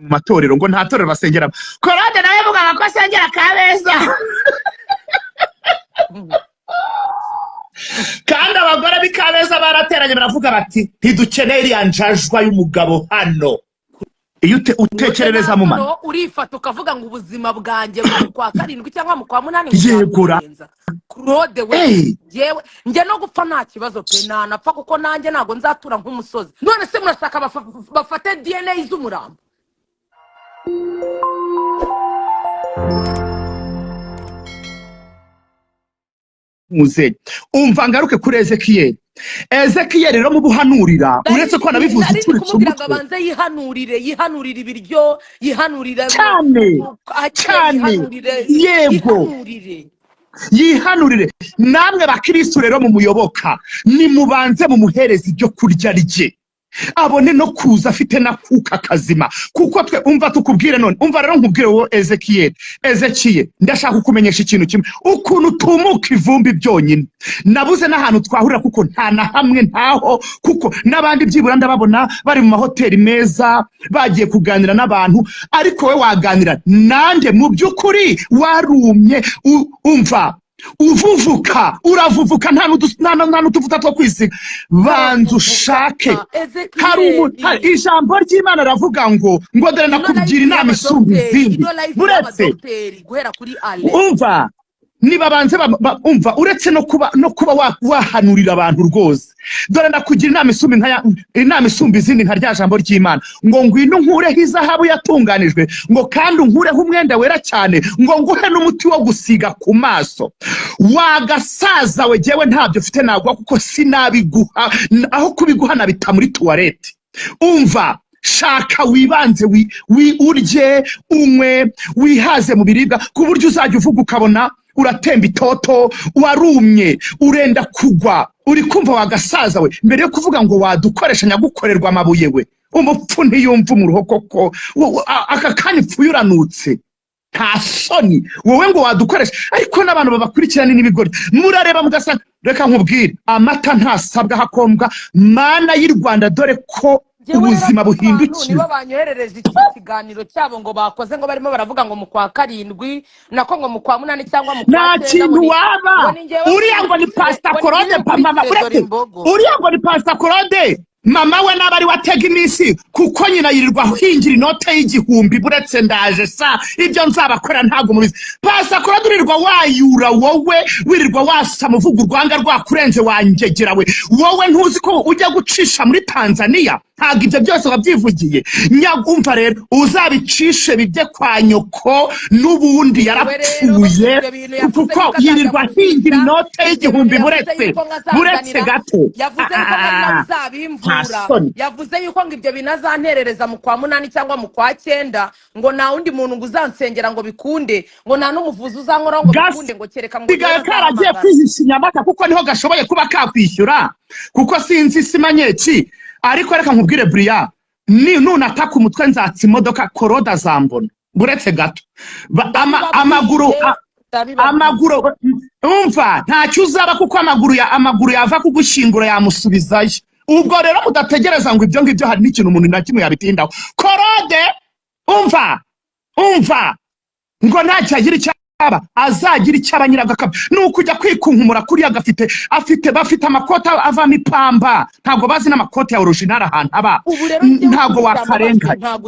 mu matorero ngo nta torero basengera Korode nawe vuga ko asengera Kabeza kandi abagore b'Ikabeza barateranye baravuga bati ntidukeneye iriya njajwa y'umugabo hano iyo utekerereza mu mano urifata ukavuga ngo ubuzima bwanjye mu kwa 7 cyangwa mu kwa 8 yegura Claude we yewe nge no gupfa nta kibazo pe napfa kuko nanjye nago nzatura nk'umusozi none se murashaka bafate DNA z'umurambo muze umva ngaruke kuri Ezekiyeli rero mu buhanurira uretse ko nabivuze turi kumubwira ngo abanze yihanurire ibiryo yihanurire cyane yego yihanurire namwe bakristo rero mu muyoboka ni mubanze mu muhereza ibyo kurya rye abone no kuza afite na kuka kazima kuko twe umva tukubwire none umva rero nkubwire wo Ezekiel ndashaka kukumenyesha ikintu kimwe ukuntu tumuka ivumbi byonyine nabuze n'ahantu twahurira kuko nta na hamwe ntaho kuko nabandi byibura ndababona bari mu mahoteli meza bagiye kuganira n'abantu ariko we waganira nande mu byukuri warumye umva uvuvuka uravuvuka nta n'utuvuta two kwisiga banza ushake hari ijambo ry'Imana ravuga ngo dore nakubwira inama isumba izindi buretse umva niba banze umva uretse no kuba wahanurira abantu rwose dore ndakugira inama isumba izindi nka rya jambo ry'Imana ngo ngwino nkureho izahabu yatunganijwe ngo kandi unkureho umwenda wera cyane ngo nguhe n'umuti wo gusiga ku maso wagasaza we jewe ntabyo ufite nagwa kuko sinabiguha aho kubiguha nabita muri toilette umva shaka wibanze urye unywe wihaze mu biribwa ku buryo uzajya uvuga ukabona uratemba itoto warumye urenda kugwa uri kumva wagasaza we mbere yo kuvuga ngo wadukoresha nyagukorerwa amabuye we umupfu ntiyumva mu ruho koko aka kanya upfuye uranutse nta soni wowe ngo wadukoresha ariko n'abantu babakurikirana n'ibigori murareba mugasanga reka nkubwire amata ntasabwa hakombwa mana y'u Rwanda dore ko ubuzima buhindukiye nibo banyoherereje ikiganiro cyabo ngo bakoze ngo barimo baravuga ngo mu kwa 7 nako ngo mu kwa 8 cyangwa mu kwa 9 nta kintu waba uriya ngo ni Pastor Claude mama uriya ngo ni Pastor Claude mama we nabari watega iminsi kuko nyina yirirwa hingira inote y'igihumbi buretse ndaje sa ibyo nzabakora ntago mubizi Pastor Claude urirwa wayura wowe wirirwa wasa muvuga urwanga rwakurenze wangegera we wowe ntuzi ko ujya gucisha muri Tanzania ntago ibyo byose wabyivugiye nyagumva rero uzabicishe bijye kwa nyoko n'ubundi yarapfuye kuko yirirwa hingira inote y'igihumbi buretse gato yavuze ko bazabimvura yavuze yuko ngo ibyo binazanterereza mu kwa 8 cyangwa mu kwa 9 ngo nta wundi muntu nguzansengera ngo bikunde ngo nta n'umuvuzi uzankora ngo bikunde ngo kereka ngo bigaye karagiye kwihisha Nyamata kuko niho gashoboye kuba kakwishyura kuko sinzi simanyeki ariko reka nkubwire Bria ni nunataka umutwe nzatsi imodoka Koroda zambona buretse gato amaguru umva ntacyo uzaba kuko amaguru yava kugushingura yamusubizayo ubwo rero mudategereza ngo ibyo ngibyo hari n'ikintu umuntu na kimwe yabitindaho Korode umva ngo ntacyagira icyaba azagira icyaba nyiragakaba nuko ujya kwikunkumura kuri bafite amakota avamo ipamba ntabwo bazi n'amakota ya original ahantu aba ntabwo wakarenganya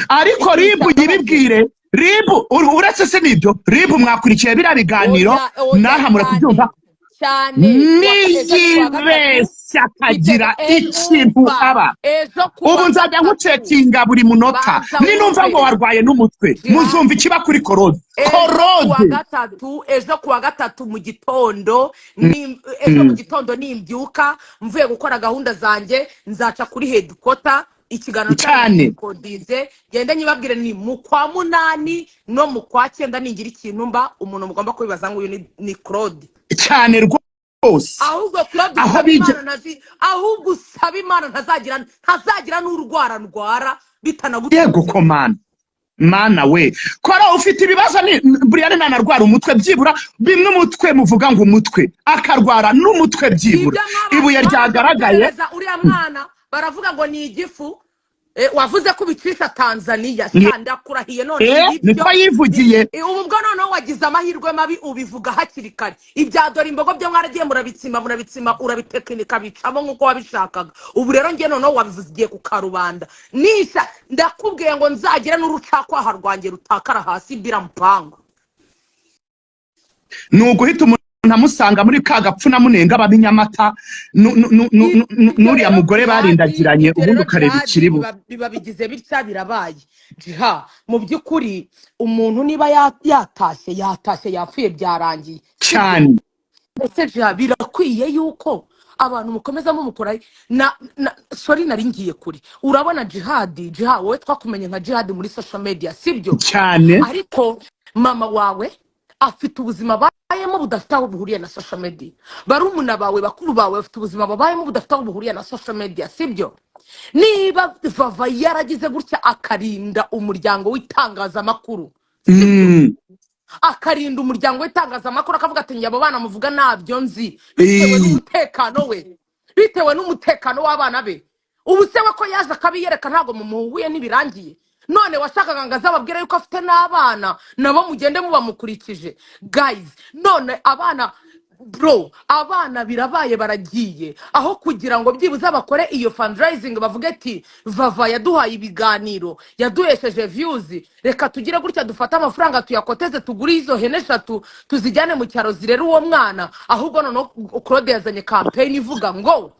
ariko ribu yibibwire ribu uretse se nibyo ribu mwakurikiye bira biganiro nahamura kubyumva niyibeshya akagira ikintu aba ubu nzajya nkucekinga buri munota ninumva ngo warwaye n'umutwe muzumva ikiba kuri Korode ejo kuwa gatatu mu gitondo mu gitondo nimbyuka mvuye gukora gahunda zanjye nzaca kuri headquarter ikiganiro cyane kodize gende nyibabwire ni mu kwa 8 no mu kwa 9 ningira ikintu mba umuntu mugomba kubibaza ngo uyu ni Claude cyane rwose ahubwo Claude ahubwo usaba Imana ntazagira n'urwara ndwara bitanaguteye yego komana mana we kora ufite ibibazo ni Brian nanarwara umutwe byibura bimwe umutwe muvuga ngo umutwe akarwara n'umutwe byibura ibuye ryagaragaye uriya mwana baravuga ngo ni igifu wavuze ko bicisha Tanzania cyanda kurahiye none ibyo niko yivugiye ubwo none wagize amahirwe mabi ubivuga hakiri kare ibya dore imbogo byo mwaragiye murabitsima urabitekinika bicamo nkuko wabishakaga ubu rero ngiye none wabivugiye ku karubanda nisha ndakubwiye ngo nzagira n'urucakwaha rwanjye rutakara hasi birampango nuguhita ntamusanga muri kagapfuna munenga ababinyamata nuriya mugore barindagiranye ubundi ukareba ikiribu biba bigize bitya birabaye jiha mu byukuri umuntu niba yatashye yapfuye byarangiye cyane ese jiha birakwiye yuko abantu mukomeza mumukora sorry nari ngiye kuri urabona jihadi wowe twakumenye nka jihadi muri social media sibyo cyane ariko mama wawe afite ubuzima bayemo budafite aho buhuriye na social media barumuna bawe bakuru bawe bafite ubuzima babayemo budafite aho buhuriye na social media sibyo niba vava yaragize gutya akarinda umuryango w'itangazamakuru akarinda umuryango w'itangazamakuru akavuga ati abo bana muvuga nabyo nzi bitewe n'umutekano w'abana be ubu se we ko yaje akabiyereka ntago mumuhuye n'ibirangiye none washakaga ngo azababwire yuko afite n'abana nabo mugende mubamukurikije guys none abana birabaye baragiye aho kugira ngo byibuze bakore iyo fundraising bavuge ati vava yaduhaye ibiganiro yaduhesheje views reka tugire gutya dufata amafaranga tuyakoteze tugure izo hene 3 tuzijyane mu cyaro zirera uwo mwana ahubwo none Claude yazanye campaign ivuga ngo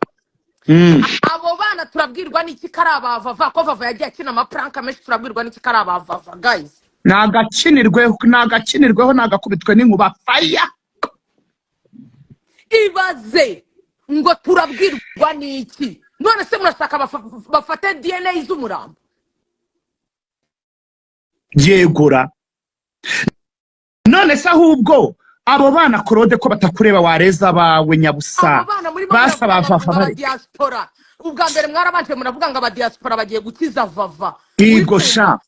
abo bana turabwirwa n'iki karabavava ko vava yagiye akina amapranka menshi turabwirwa n'iki karabavava guys nagakinirweho nagakubitwe n'inkuba fire ibaze ngo turabwirwa n'iki none se murashaka bafate DNA z'umurambo yegura none se ahubwo abo bana Claude ko batakureba wareza bawe nyabusa basaba vava bari diaspora ubwa mbere mwarabanje muravuga ngo aba diaspora bagiye gukiza vava igosha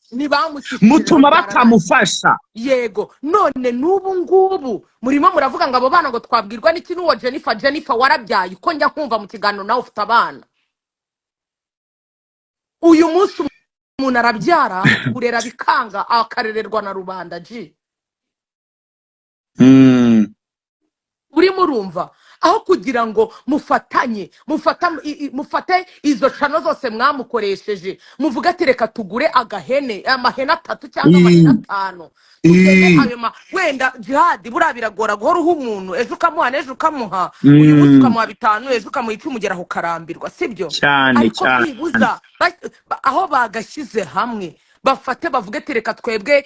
mutuma batamufasha yego none n'ubu ngubu murimo muravuga ngo abo bana ngo twabwirwa n'iki n'uwo Jennifer warabyaye uko njya kumva mu kiganiro nawe ufite abana uyu munsi umuntu arabyara kurera bikanga akarererwa na rubanda urimo urumva aho kugira ngo mufate izo chano zose mwamukoresheje muvuga ati reka tugure amahene 3 cyangwa amahene 5 wenda jihadi burabiragora guhora umuntu ejo ukamuha uyu munsi ukamuha 5 ejo ukamuha 10 ugera aho karambirwa sibyo ariko bibuza aho bagashyize hamwe bafate bavuge ati reka twebwe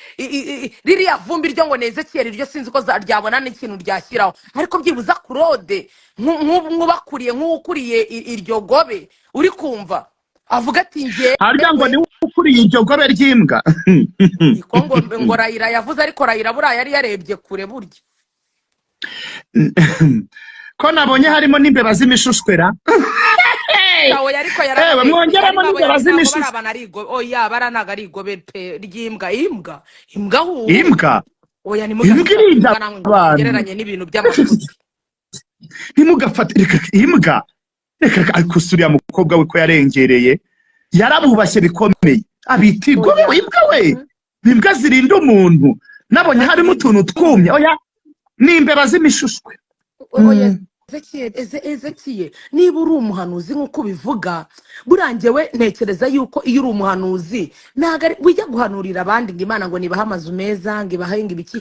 ririya vumbi ryo ngo Ezekiel ryo sinzi ko zaryabona n'ikintu ryashyiraho ariko byibuza Claude nk'ubakuriye nk'ukuriye iryo gobe uri kumva avuga ati ngiye harya ngo ni ukuriye iryo gobe ry'imbwa ngo Rayira yavuze ariko Rayira buraya yari yarebye kure burya ko nabonye harimo n'imbeba z'imishushwera mwongeramo n'imbeba z'imishushwera oya baranaga ari igobe pe ry'imbwa imbwa oya gereranye n'ibintu by'amafuti ntimugafate imbwa reka akusuriya mukobwa we ko yarengereye yarabubashye bikomeye abita igobe imbwa we imbwa zirinda umuntu nabonye harimo utuntu twumye oya n'imbeba z'imishushwe Ezekiel niba uri umuhanuzi nk'uko bivuga burangewe ntekereza yuko iyo uri umuhanuzi ntago wijya guhanurira abandi ngo Imana ngo nibaha amazu meza ngo ibahaye ngo ibiki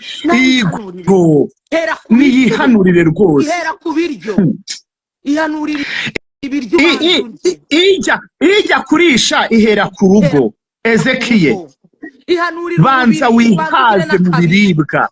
niyihanurire rwose ihera ku biryo ihanurira ibiryo ijya kurisha ihera ku rugo Ezekiel banza wihaze mu biribwa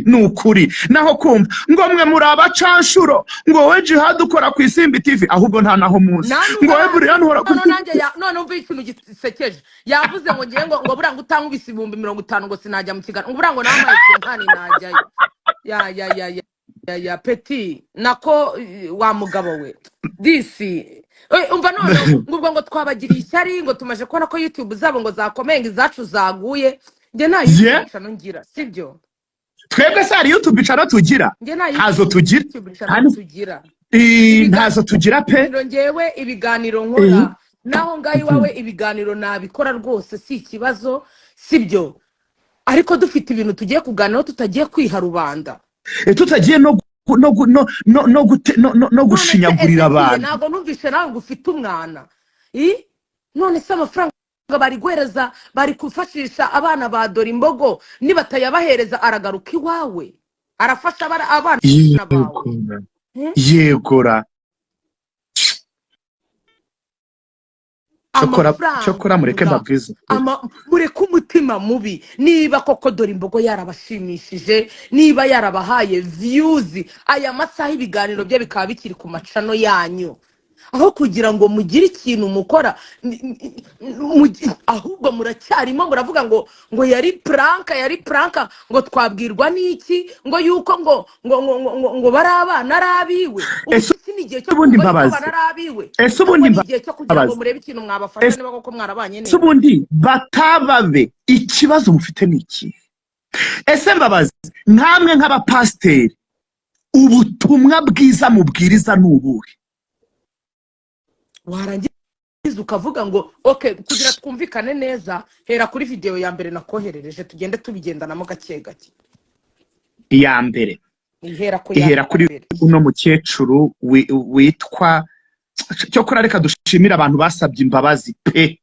nukuri naho kumva ngo mwe muri abacanshuro ngo we Jihad ukora ku Isimbi TV ahubwo nta naho muzi ngo we Brian uhora ku none umva ikintu gisekeje yavuze ngo ngiye ngo buranga utanga ibihumbi 50 ngo sinajya mu kiganiro ngo buranga namaye nkani najyayo ya Petit nako wa mugabo we disi umva none ngo twabagiriye ishyari ngo tumaje kubona ko YouTube zabo ngo zakomenga izacu zaguye nge nayica nongira sibyo twebwe sari YouTube channel tugira hazo tugira tugira ntazo tugira pe ngewe ibiganiro nkora naho ngaho iwawe ibiganiro nabikora rwose si ikibazo sibyo, ariko dufite ibintu tugiye kuganiraho tutagiye kwiha rubanda, tutagiye no gushinyagurira abantu. Ntabwo numvise nawe ngo ufite umwana none se amafaranga bari guhereza bari kufashisha abana ba dore imbogo nibatayabahereza aragaruka iwawe arafasha abana bawe. Yegora cyokora mureke mbabwiza mureke umutima mubi. Niba koko dore imbogo yarabashimishije, niba yarabahaye views, aya masaha ibiganiro bye bikaba bikiri ku macano yanyu, aho kugira ngo mugire ikintu mukora ahubwo muracyarimo muravuga ngo yari pranka ngo twabwirwa n'iki ngo yuko ngo bari abana arabiwe. Igihe cyo ubundi mbabazi igihe cyo kugira ngo murebe ikintu mwabafasha niba koko mwarabanye neza. Ubundi batababe ikibazo mufite n'iki? Ese mbabazi nkamwe nk'abapasiteri ubutumwa bwiza mubwiriza n'ubuhe? Warangiza ukavuga ngo okay, kugira twumvikane neza hera kuri video ya mbere nakoherereje tugende tubigendanamo gake gake. Iya mbere ihera kuri uno mukecuru witwa cyokora reka dushimira abantu basabye imbabazi pe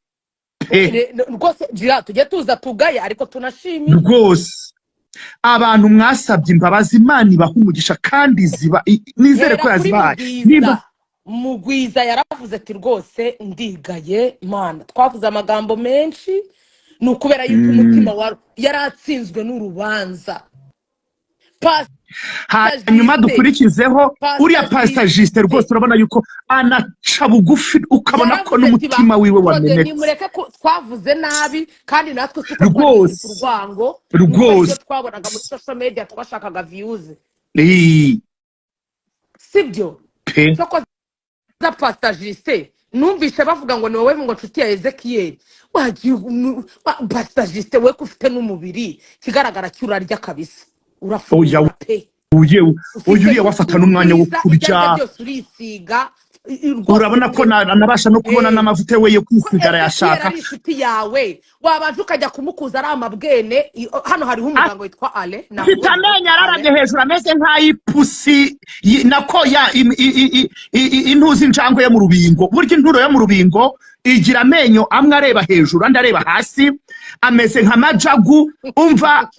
rwose jira tujye tuza tugaye ariko tunashimira rwose abantu mwasabye imbabazi. Imana ibaha umugisha kandi ziba nizere ko yazibaye. Niba Mugwiza yaravuze ati rwose ndigaye Mana, twavuze amagambo menshi nukubera yuko umutima yaratsinzwe n'urubanza. Hanyuma dukurikizeho uriya Pastor Justin rwose urabona yuko anaca bugufi ukabona ko n'umutima wiwe wamenetse. Nimureke twavuze nabi kandi natwe rwose rwose twabonaga muri social media twashakaga views sibyo soko za Pastor Justin. Numvise bavuga ngo ni wowe ngo nshuti ya Ezekiel. Pastor Justin we kufite n'umubiri kigaragara cyurarya kabisa. Oya uriye wafata n'umwanya wo kurya urabona ko nabasha no kubona n'amavuta we yo kwisigara yashaka. Inshuti yawe wabaje ukajya kumukuza ari amabwene. Hano hariho umuganga witwa Ale Vitamenya araramye hejuru ameze nk'ayipusi nako ya intuzi njangwe yo mu rubingo. Burya inturo yo mu rubingo igira amenyo amwe areba hejuru andi areba hasi, ameze nka majagu. Umva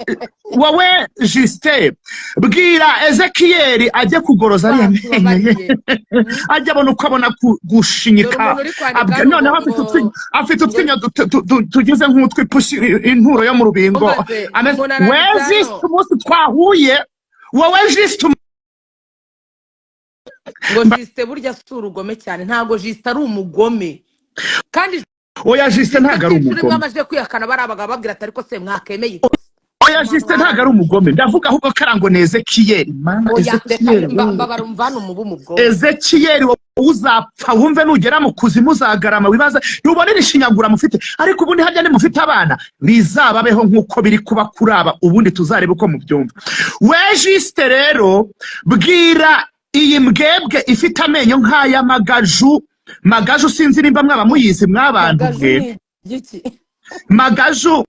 wowe Justin bwira Ezekiel ajye kugoroza ari amenyo ajya abona uko abona gushinyika. Noneho afite utwinyo tugize nk'utwipushi inturo yo mu rubingo. Wezi umunsi twahuye wowe Justin ngo Justin burya si urugome cyane. Ntago Justin ari umugome kandi oya Justin ntago ari umugome. Mwamaje kwihakana barabaga babwira ati ariko se mwakemeye. Oya Justin ntago ari umugome. Ndavuga ahubwo karango Ezekiel. Mana Ezekiel babarumvana umugome. Ezekiel uzapfa wumve nugera mu kuzimu uzagarama wibaza rubone rishinyagura mufite. Ariko ubundi hajya mufite abana bizababeho nkuko biri kuba kuraba ubundi tuzareba uko mubyumva. We Justin rero bwira iyi mbwebwe ifite amenyo nk'aya magaju sinzi nimba mwaba muyizi mwabantu bwe. Magaju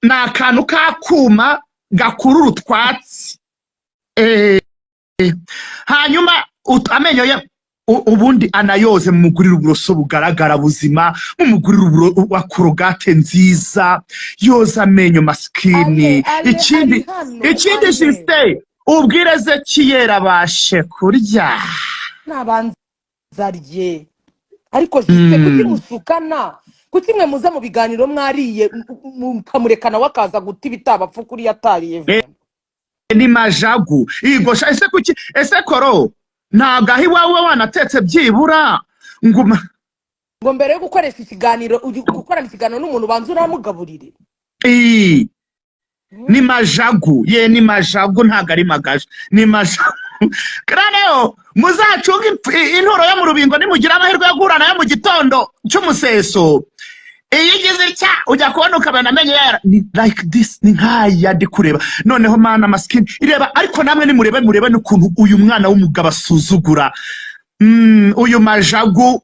na akantu kakuma gakurura utwatsi hanyuma amenyo ye ubundi anayoze mu mugurira uburoso bugaragara buzima, mu mugurira wa korogate nziza yoza amenyo maskini. Ikindi Justin ubwire Ezekiel abashe kurya nabanzarye. Ariko Justin kuki musukana? Kuki mwe muza mu biganiro mwariye mukamurekana wakaza guti bitabapfu kuri yatariye ni majagu igosha. Ese kuki ese koro nagahi wawe wanatetse byibura ngo mbere yo gukoresha ikiganiro gukorana ikiganiro n'umuntu banzu uramugaburire. Ni majagu ni majagu ntago ari magaje ni majagu. Kraneo muzacunga inturo yo mu rubingo nimugira amahirwe yo guhura nayo mu gitondo cy'umuseso. Iyigize cya ujya kubona ukabana amenyo yara like this ni nkaya ndi kureba. Noneho mana maskini ireba ariko namwe nimurebe n'ukuntu uyu mwana w'umugabo asuzugura. Uyu majagu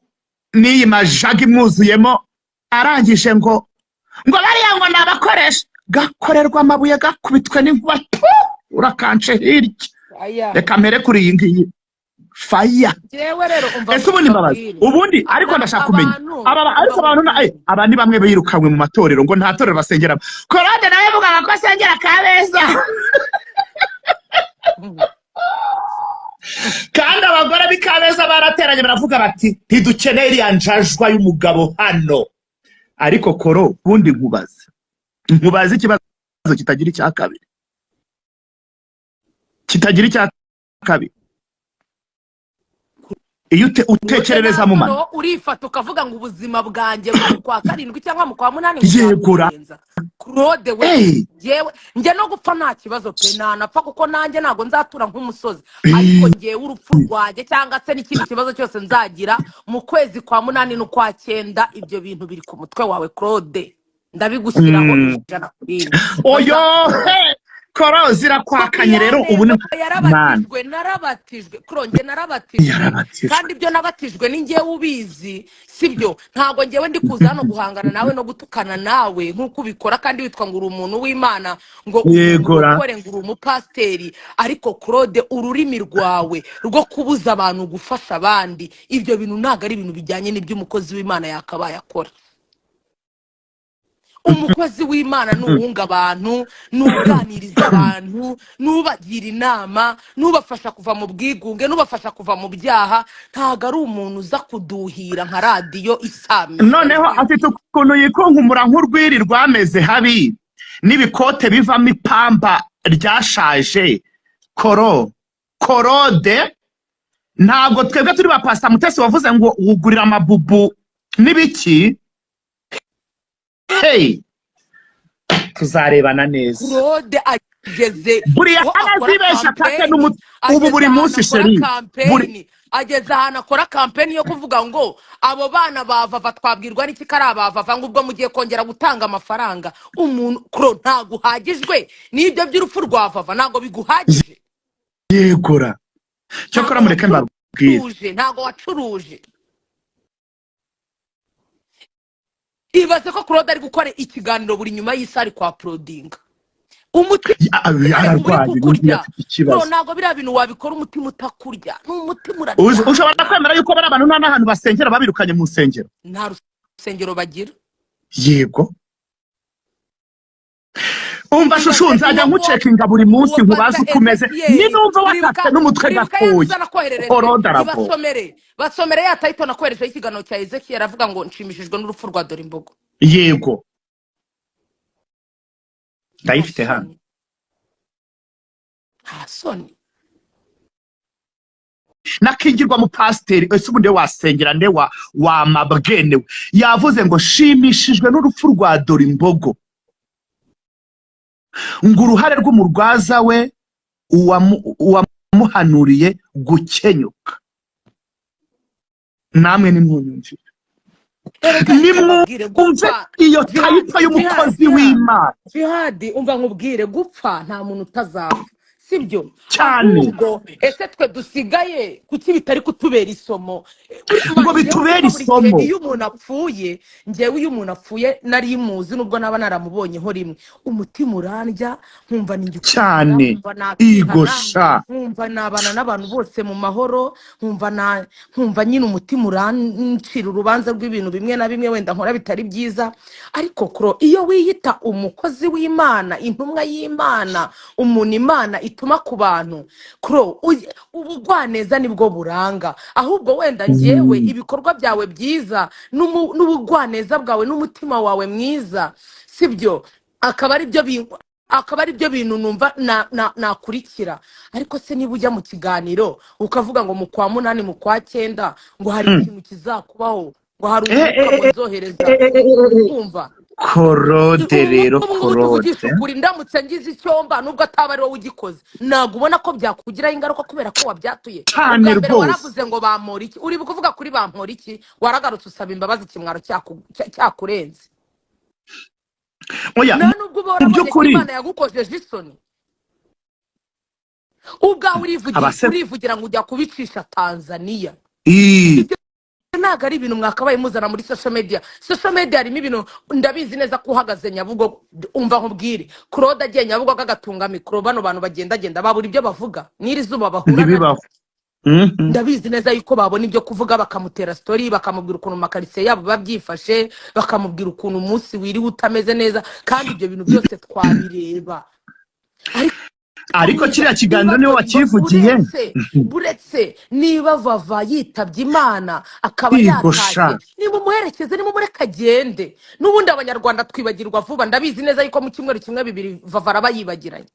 n'iyi majagi imwuzuyemo arangije ngo bariya ngo nabakoresha gakorerwa amabuye gakubitwe n'inkuba urakanshe hirya reka mpere kuri iyi ngiyi faya ese ubundi mbabazi ubundi ariko ndashaka kumenya ariko abantu aba ni bamwe birukanwe mu matorero ngo nta torero basengeramo Claude nawe vuga ko asengera Kabeza kandi abagore b'Ikabeza barateranye baravuga bati ntidukeneye iriya njajwa y'umugabo hano ariko koro bundi nkubaza ikibazo kitagira icya kabiri iyo utekerereza mu mano urifata ukavuga ngo ubuzima bwanjye mu kwa 7 cyangwa mu kwa 8 yegura Claude we yewe nge no gupfa nta kibazo pe nanapfa kuko nanjye nago nzatura nk'umusozi ariko ngewe urupfu rwanjye cyangwa se n'ikindi kibazo cyose nzagira mu kwezi kwa 8 no kwa 9 ibyo bintu biri ku mutwe wawe Claude ndabigushyiraho ijana kuri oyo Koro zirakwakanye rero ubu narabatijwe kuronge narabatijwe kandi ibyo nabatijwe ni ngewe ubizi sibyo ntago ngewe ndi kuza hano guhangana nawe no gutukana nawe nkuko ubikora kandi witwa ngo uri umuntu w'Imana ngo ukore ngo uri umupasteri ariko Claude ururimi rwawe rwo kubuza abantu gufasha abandi ibyo bintu ntago ari ibintu bijyanye n'iby'umukozi w'Imana yakabaye akora umukozi w'Imana nuhunga abantu nuganiriza abantu nubagira inama nubafasha kuva mu bwigunge nubafasha kuva mu byaha ntago ari umuntu uza kuduhira nka radio Isami noneho afite ukuntu yikonkumura nk'urwiri rwameze habi n'ibikote bivamo ipamba ryashaje Claude ntago twebwe turi ba Pastor Mutesi wavuze ngo ugurira amabubu n'ibiki tuzarebana neza Claude ageze buriya anazibesha pake ubu buri munsi sheri ageze ahantu akora campaign yo kuvuga ngo abo bana bava twabwirwa n'iki kari abava ngo ubwo mugiye kongera gutanga amafaranga umuntu Claude ntago uhagijwe n'ibyo by'urupfu rwavava ntago biguhagije yegura cyokora mureke mbabwire ntago wacuruje ibaze ko Claude ari gukora ikiganiro buri nyuma y'isari kwa Prodinga ararwaye ikibazo ntago biriya bintu wabikora umutima utakurya n'umutima ushobora kwemera yuko bari abantu nta hantu basengera babirukanye mu nsengero nta rusengero bagira yego umva shushu nzajya nkucekinga buri munsi nkubaza ukumeze ninumva watatse n'umutwe gatoye basomere ya title nakwereje ikiganiro cya Ezekiel aravuga ngo nshimishijwe n'urupfu rwa Dorimbogo yego ndayifite hano hasoni nakingirwa mu pasiteri ese ubundi wasengera nde wa mabwenewe yavuze ngo shimishijwe n'urupfu rwa Dorimbogo ngo uruhare rw'umurwaza we uwamuhanuriye gukenyuka namwe nimwunyumvira nimwumve iyo tayipa y'umukozi w'Imana Jihadi umva nkubwire gupfa nta muntu utazapfa sibyo cyane ese twe dusigaye kuki bitari kutubera isomo ngo bitubera isomo iyo umuntu apfuye ngewe iyo umuntu apfuye nari muzi nubwo naba naramubonyeho rimwe umutima urandya nkumva ninjye cyane igosha nkumva nabana n'abantu bose mu mahoro nkumva nyine umutima urancira urubanza rw'ibintu bimwe na bimwe wenda nkora bitari byiza ariko iyo wiyita umukozi w'Imana intumwa y'Imana umuntu Imana ituma ku bantu ubugwaneza nibwo buranga ahubwo wenda ngewe ibikorwa byawe byiza n'ubugwaneza bwawe n'umutima wawe mwiza sibyo akaba ari byo bintu numva nakurikira ariko se niba ujya mu kiganiro ukavuga ngo mu kwa 8 mu kwa 9 ngo hari ikintu kizakubaho ngo hari umwuka uzohereza kumva Claude rero Claude ndamutse ngize icyomba nubwo ataba ari wowe ugikoze nago ubona ko byakugiraho ingaruka kubera ko wabyatuye cyane rwose waravuze ngo bampora iki uri kuvuga kuri bampora iki waragarutse usaba imbabazi kimwaro cyakurenze oya nubwo ubona Imana yagukojeje isoni ubwawe urivugira ngo ujya kubicisha Tanzania ntago ari ibintu mwakabaye muzana muri social media harimo ibintu ndabizi neza ko uhagaze Nyabugogo umva nkubwire Claude agiye Nyabugogo agatunga mikoro bano bantu bagenda babura ibyo bavuga n'iri zuba bahura ndabizi neza yuko babona ibyo kuvuga bakamutera story bakamubwira ukuntu makaritsiye yabo babyifashe bakamubwira ukuntu umunsi wiriwe utameze neza kandi ibyo bintu byose twabireba ariko kiriya kiganiro niwe wakivugiye buretse niba Vava yitabye Imana akaba yataje niba umuherekeze niba mureka agende n'ubundi abanyarwanda twibagirwa vuba ndabizi neza yuko mu kimwe kimwe bibiri Vava araba yibagiranye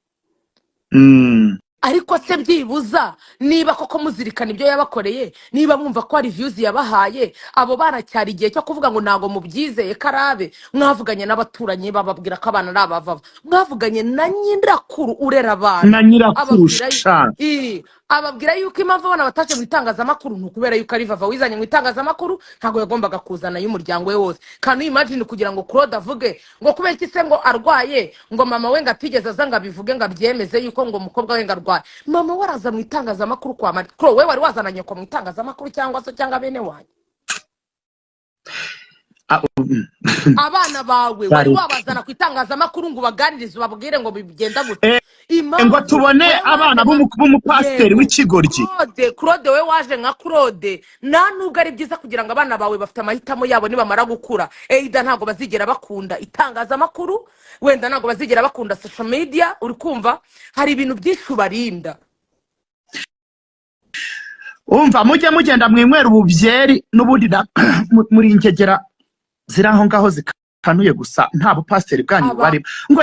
ariko se byibuza niba koko muzirikana ibyo yabakoreye niba mwumva ko ari views yabahaye abo baracyari igihe cyo kuvuga ngo ntago mubyizeye karabe mwavuganye n'abaturanyi bababwira ko abana ari abavava mwavuganye na nyirakuru urera abana na nyirakuru ababwira yuko impamvu abana bataje mu itangazamakuru ntukubera yuko ari Vava wizanye mu itangazamakuru ntago yagombaga kuzana y'umuryango we wose kandi imagine kugira ngo Claude avuge ngo kubera iki se ngo arwaye ngo mama we ngatigeze aza ngabivuge ngabyemeze yuko ngo umukobwa we ngarwaye mama waraza mu itangazamakuru kwa Marco we wari wazananye ko mu itangazamakuru cyangwa bene wanyu abana bawe wari wabazana ku itangazamakuru ngo baganirize babwire ngo bigenda gute ngo tubone abana b'umupasiteri w'ikigoryi Claude we waje nka Claude nubwo ari byiza kugira ngo abana bawe bafite amahitamo yabo nibamara gukura Eida ntago bazigera bakunda itangazamakuru wenda ntago bazigera bakunda social media uri kumva hari ibintu byinshi barinda umva mujye mugenda mwinywera ububyeri n'ubundi muri ingegera ziraho ngaho zikanuye gusa nta bupasiteri bwanyu barimo ngo